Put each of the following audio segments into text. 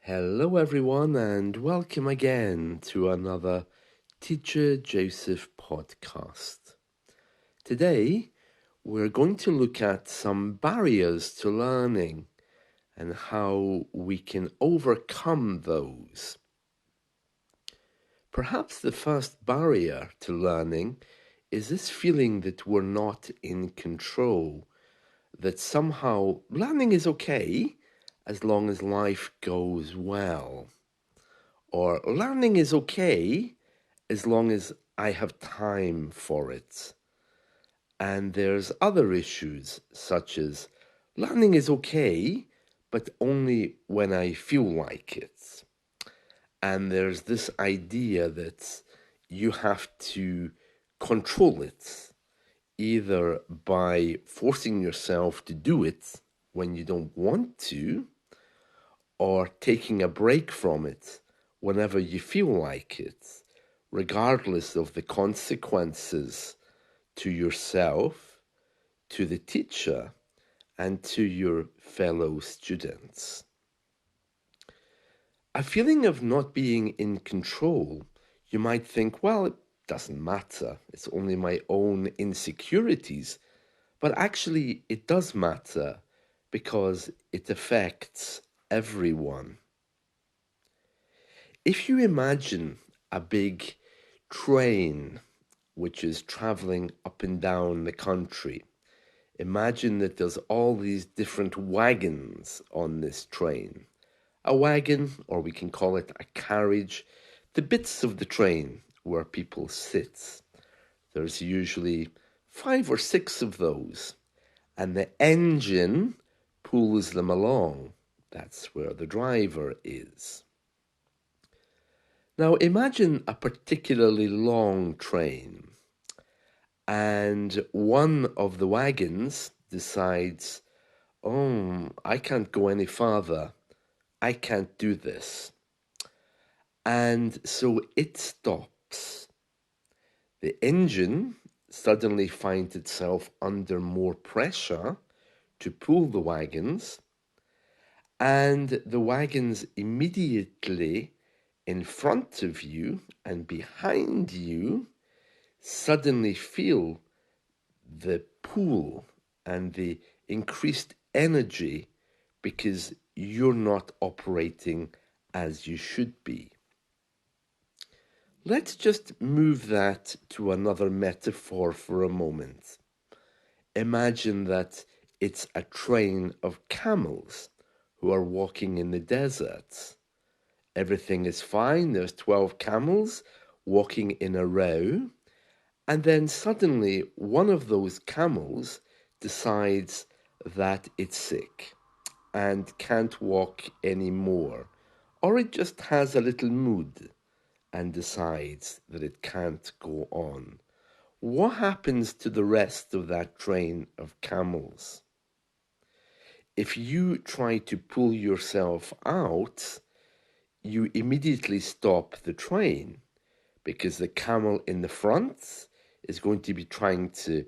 Hello, everyone, and welcome again to another Teacher Joseph podcast. Today, we're going to look at some barriers to learning and how we can overcome those. Perhaps the first barrier to learning is this feeling that we're not in control, that somehow learning is okay as long as life goes well. Or learning is okay as long as I have time for it. And there's other issues such as learning is okay, but only when I feel like it. And there's this idea that you have to control it, either by forcing yourself to do it when you don't want to, or taking a break from it whenever you feel like it, regardless of the consequences to yourself, to the teacher, and to your fellow students. A feeling of not being in control, you might think, well, it doesn't matter, it's only my own insecurities. But actually, it does matter because it affects everyone. If you imagine a big train which is traveling up and down the country, imagine that there's all these different wagons on this train. A wagon, or we can call it a carriage, the bits of the train where people sit. There's usually 5 or 6 of those, and the engine pulls them along. That's where the driver is. Now imagine a particularly long train, and one of the wagons decides, oh, I can't go any farther. I can't do this. And so it stops. The engine suddenly finds itself under more pressure to pull the wagons, and the wagons immediately in front of you and behind you suddenly feel the pull and the increased energy because you're not operating as you should be. Let's just move that to another metaphor for a moment. Imagine that it's a train of camels who are walking in the desert. Everything is fine. There's 12 camels walking in a row. And then suddenly one of those camels decides that it's sick and can't walk anymore. Or it just has a little mood and decides that it can't go on. What happens to the rest of that train of camels? If you try to pull yourself out, you immediately stop the train because the camel in the front is going to be trying to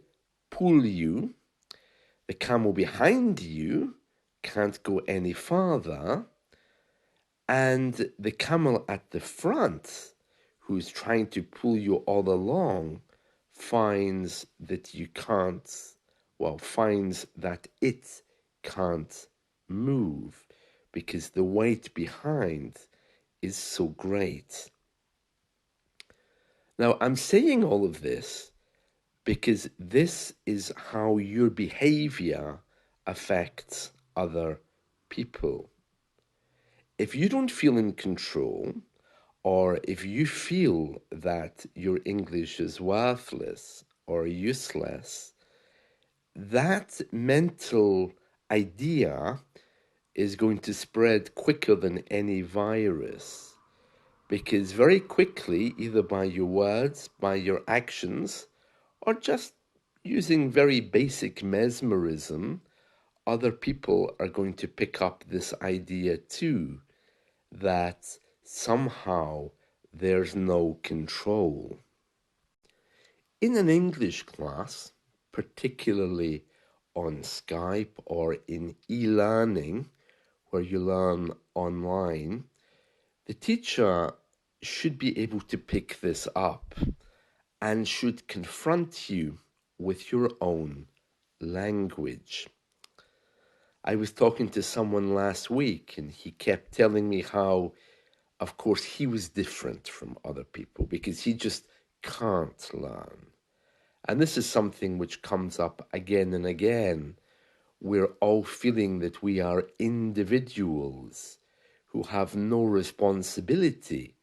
pull you. The camel behind you can't go any farther. And the camel at the front, who's trying to pull you all along, finds that it can't move because the weight behind is so great. Now, I'm saying all of this because this is how your behavior affects other people. If you don't feel in control, or if you feel that your English is worthless or useless, that mental idea is going to spread quicker than any virus. Because very quickly, either by your words, by your actions, or just using very basic mesmerism, other people are going to pick up this idea too, that somehow there's no control. In an English class, particularly on Skype or in e-learning, where you learn online, the teacher should be able to pick this up and should confront you with your own language. I was talking to someone last week and he kept telling me how, of course, he was different from other people because he just can't learn. And this is something which comes up again and again. We're all feeling that we are individuals who have no responsibility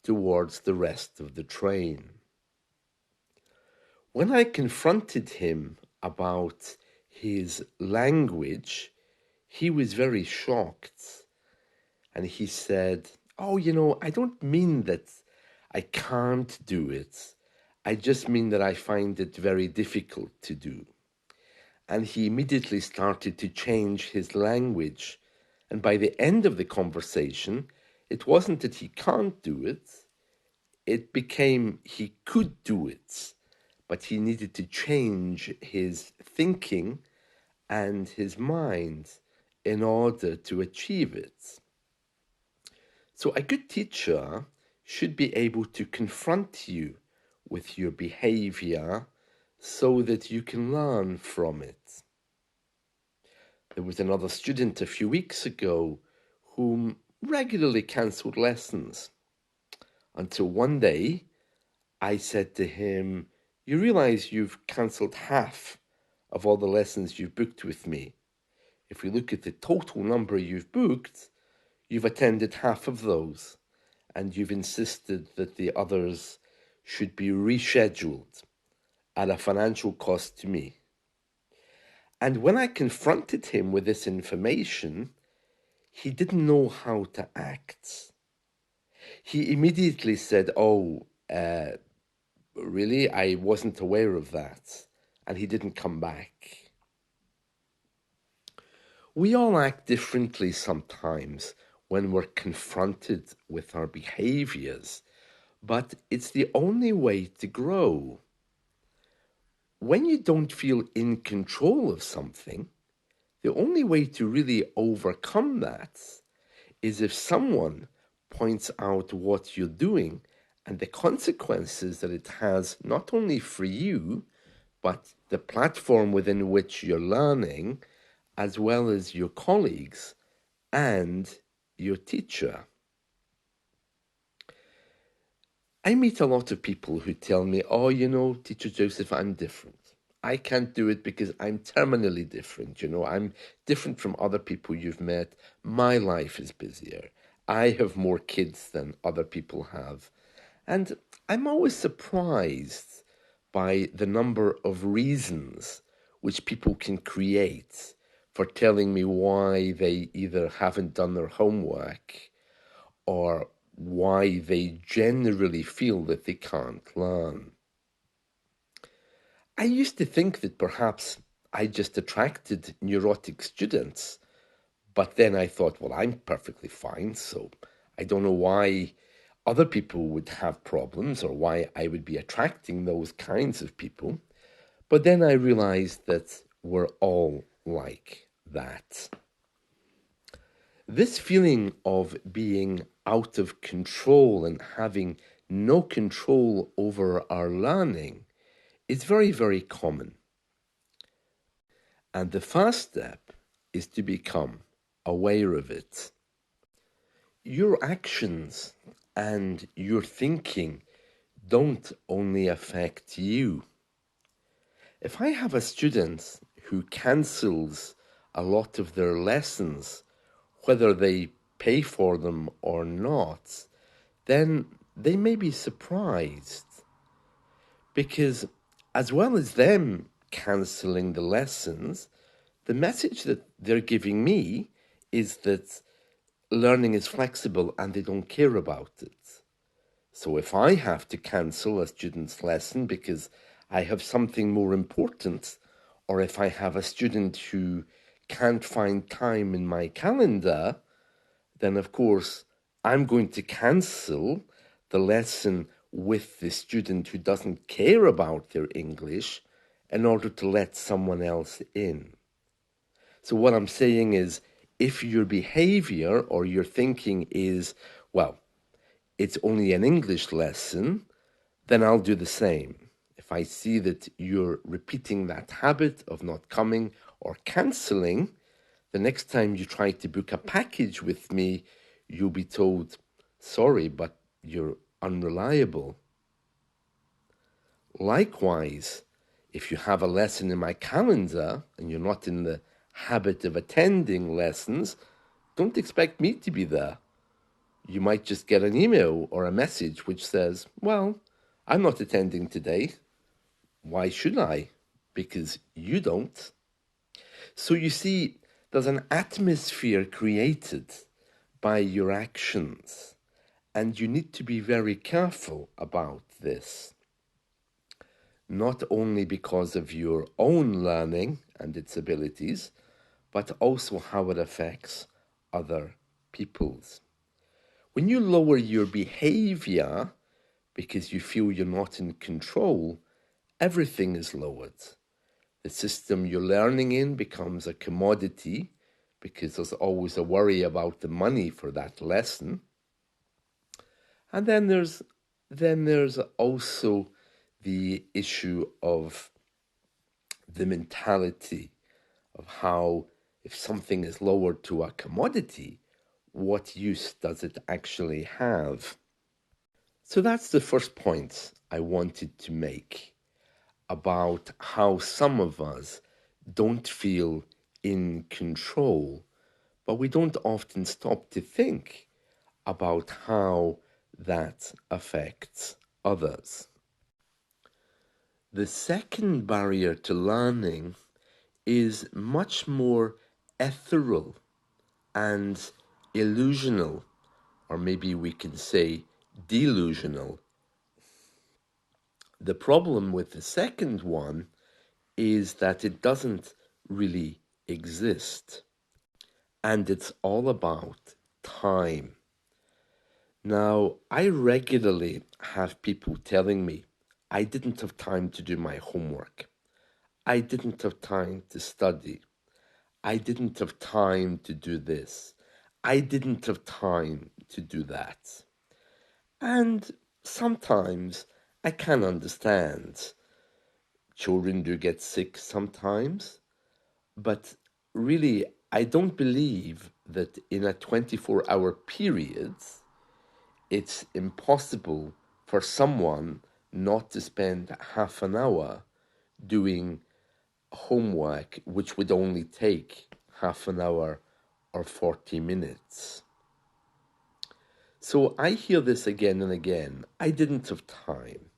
towards the rest of the train. When I confronted him about his language, he was very shocked. And he said, "Oh, I don't mean that I can't do it. I just mean that I find it very difficult to do." And he immediately started to change his language. And by the end of the conversation, it wasn't that he can't do it, it became he could do it, but he needed to change his thinking and his mind in order to achieve it. So a good teacher should be able to confront you with your behavior so that you can learn from it. There was another student a few weeks ago who regularly cancelled lessons until one day I said to him, "You realize you've cancelled half of all the lessons you've booked with me. If we look at the total number you've booked, you've attended half of those, and you've insisted that the others should be rescheduled at a financial cost to me." And when I confronted him with this information, he didn't know how to act. He immediately said, "Oh, really? I wasn't aware of that." And he didn't come back. We all act differently sometimes when we're confronted with our behaviors, but it's the only way to grow. When you don't feel in control of something, the only way to really overcome that is if someone points out what you're doing and the consequences that it has, not only for you, but the platform within which you're learning, as well as your colleagues and your teacher. I meet a lot of people who tell me, "Oh, Teacher Joseph, I'm different. I can't do it because I'm terminally different. I'm different from other people you've met. My life is busier. I have more kids than other people have." And I'm always surprised by the number of reasons which people can create for telling me why they either haven't done their homework or why they generally feel that they can't learn. I used to think that perhaps I just attracted neurotic students, but then I thought, well, I'm perfectly fine, so I don't know why other people would have problems or why I would be attracting those kinds of people. But then I realized that we're all like that. This feeling of being out of control and having no control over our learning is very, very common. And the first step is to become aware of it. Your actions and your thinking don't only affect you. If I have a student who cancels a lot of their lessons, whether they pay for them or not, then they may be surprised. Because as well as them cancelling the lessons, the message that they're giving me is that learning is flexible and they don't care about it. So if I have to cancel a student's lesson because I have something more important, or if I have a student who can't find time in my calendar, then of course I'm going to cancel the lesson with the student who doesn't care about their English in order to let someone else in. So what I'm saying is, If your behavior or your thinking is, well, it's only an English lesson, then I'll do the same. If I see that you're repeating that habit of not coming or canceling, the next time you try to book a package with me, you'll be told, sorry, but you're unreliable. Likewise, if you have a lesson in my calendar and you're not in the habit of attending lessons, don't expect me to be there. You might just get an email or a message which says, well, I'm not attending today. Why should I? Because you don't. So you see, there's an atmosphere created by your actions, and you need to be very careful about this. Not only because of your own learning and its abilities, but also how it affects other people's. When you lower your behavior because you feel you're not in control, everything is lowered. The system you're learning in becomes a commodity because there's always a worry about the money for that lesson. And then there's also the issue of the mentality of how, if something is lowered to a commodity, what use does it actually have? So that's the first point I wanted to make about how some of us don't feel in control, but we don't often stop to think about how that affects others. The second barrier to learning is much more ethereal and illusional, or maybe we can say delusional. The problem with the second one is that it doesn't really exist, and it's all about time. Now, I regularly have people telling me, I didn't have time to do my homework. I didn't have time to study. I didn't have time to do this. I didn't have time to do that. And sometimes I can understand. Children do get sick sometimes, but really, I don't believe that in a 24-hour period, it's impossible for someone not to spend half an hour doing homework, which would only take half an hour or 40 minutes. So I hear this again and again. I didn't have time.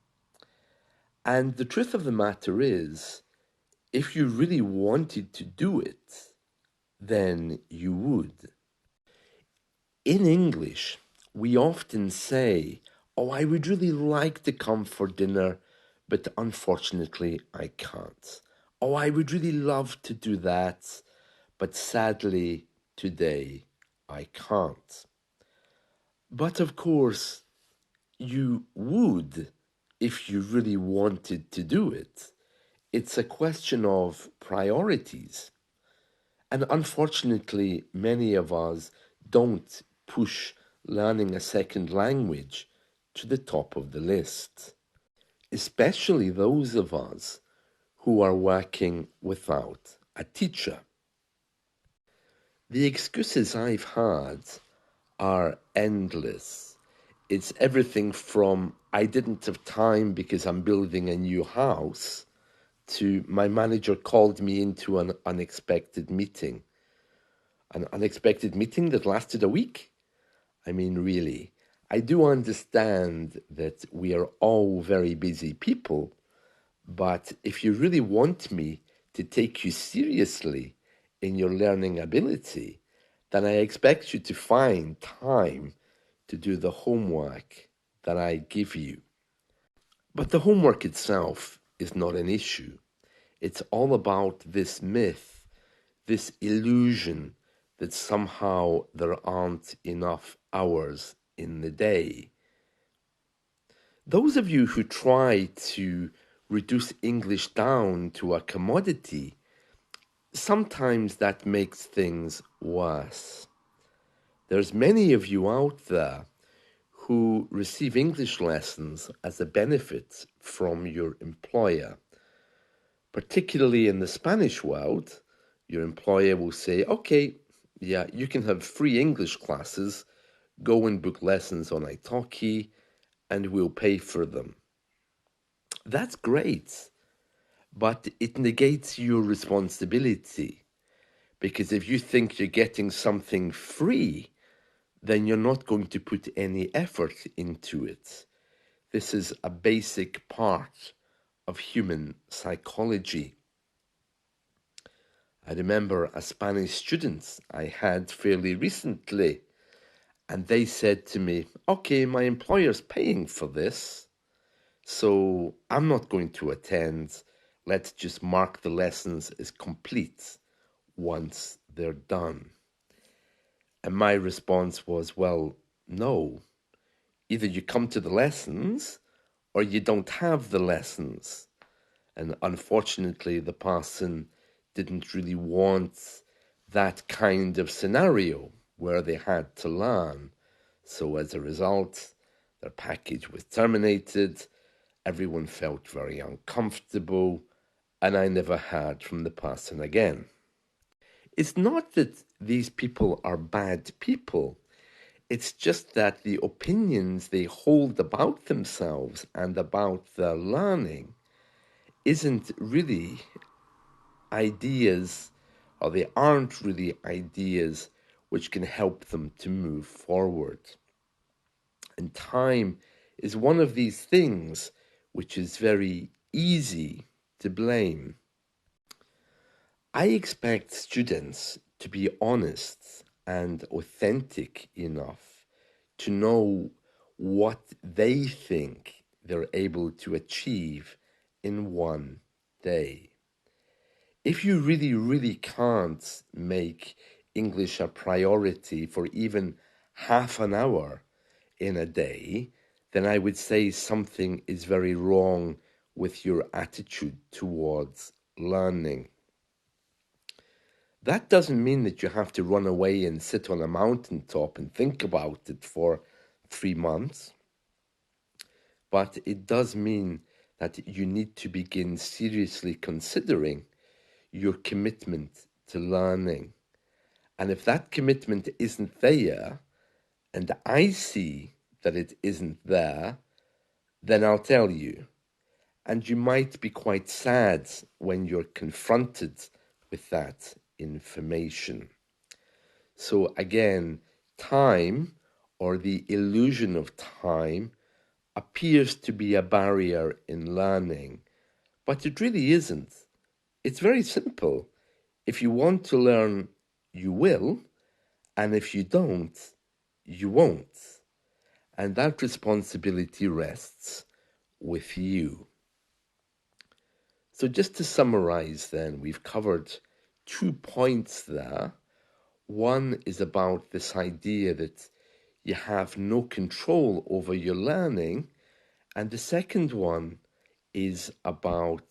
And the truth of the matter is, if you really wanted to do it, then you would. In English, we often say, oh, I would really like to come for dinner, but unfortunately I can't. Oh, I would really love to do that, but sadly today I can't. But of course, you would if you really wanted to do it. It's a question of priorities. And unfortunately, many of us don't push learning a second language to the top of the list, especially those of us who are working without a teacher. The excuses I've had are endless. It's everything from I didn't have time because I'm building a new house to my manager called me into an unexpected meeting. An unexpected meeting that lasted a week? I mean, really, I do understand that we are all very busy people, but if you really want me to take you seriously in your learning ability, then I expect you to find time to do the homework that I give you. But the homework itself is not an issue. It's all about this myth, this illusion that somehow there aren't enough hours in the day. Those of you who try to reduce English down to a commodity sometimes that makes things worse. There's many of you out there who receive English lessons as a benefit from your employer. Particularly in the Spanish world, your employer will say, okay, yeah, you can have free English classes, go and book lessons on Italki, and we'll pay for them. That's great, but it negates your responsibility, because if you think you're getting something free, then you're not going to put any effort into it. This is a basic part of human psychology. I remember a Spanish student I had fairly recently, and they said to me, okay, my employer's paying for this, so I'm not going to attend. Let's just mark the lessons as complete once they're done. And my response was, well, no. Either you come to the lessons or you don't have the lessons. And unfortunately, the person didn't really want that kind of scenario where they had to learn. So as a result, their package was terminated, everyone felt very uncomfortable, and I never heard from the person again. It's not that these people are bad people. It's just that the opinions they hold about themselves and about their learning isn't really ideas, or they aren't really ideas which can help them to move forward. And time is one of these things which is very easy to blame. I expect students to be honest and authentic enough to know what they think they're able to achieve in one day. If you really, really can't make English a priority for even half an hour in a day, then I would say something is very wrong with your attitude towards learning. That doesn't mean that you have to run away and sit on a mountaintop and think about it for 3 months, but it does mean that you need to begin seriously considering your commitment to learning. And if that commitment isn't there, and I see that it isn't there, then I'll tell you. And you might be quite sad when you're confronted with that information. So again, time, or the illusion of time, appears to be a barrier in learning, but it really isn't. It's very simple. If you want to learn, you will, and if you don't, you won't. And that responsibility rests with you. So just to summarize then, we've covered 2 points there. One is about this idea that you have no control over your learning, and the second one is about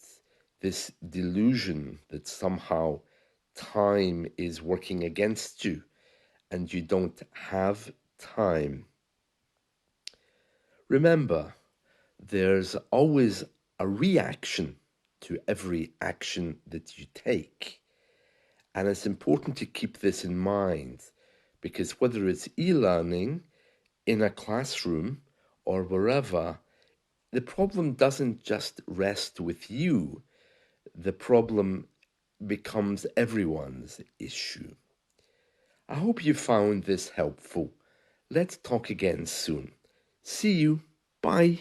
this delusion that somehow time is working against you and you don't have time. Remember, there's always a reaction to every action that you take. And it's important to keep this in mind, because whether it's e-learning, in a classroom, or wherever, the problem doesn't just rest with you. The problem becomes everyone's issue. I hope you found this helpful. Let's talk again soon. See you. Bye.